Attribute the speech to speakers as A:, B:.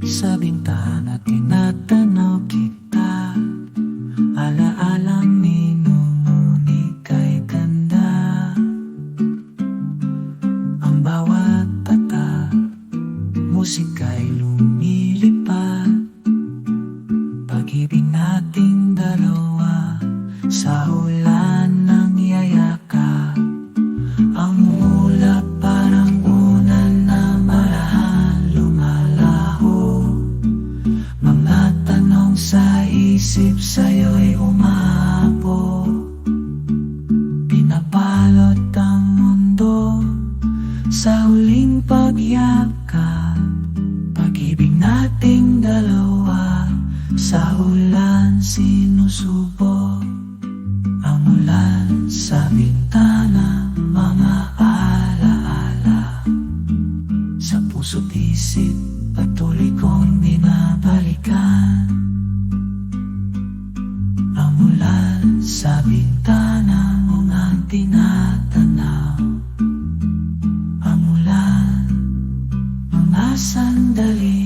A: Sa bintana tinatanaw kita, alaalang ninungunig kay ganda. Ang bawat tatak, musika'y lumilipad. Pag-ibig nating dalawa sa ulan ng yayakap. Ang ulap parang unan na marahan lumalaho. Mga tanong sa isip sa'yo'y umapo. Pinapalot ang mundo sa huling pagyakap. Pag-ibig nating dalawa sa ulan sinusubok. Ang ulan sa bintana, mga alaala sa puso't isip, patuloy kong binabalikan. Ang ulan sa bintana, mga tinatanaw. Ang ulan, mga sandali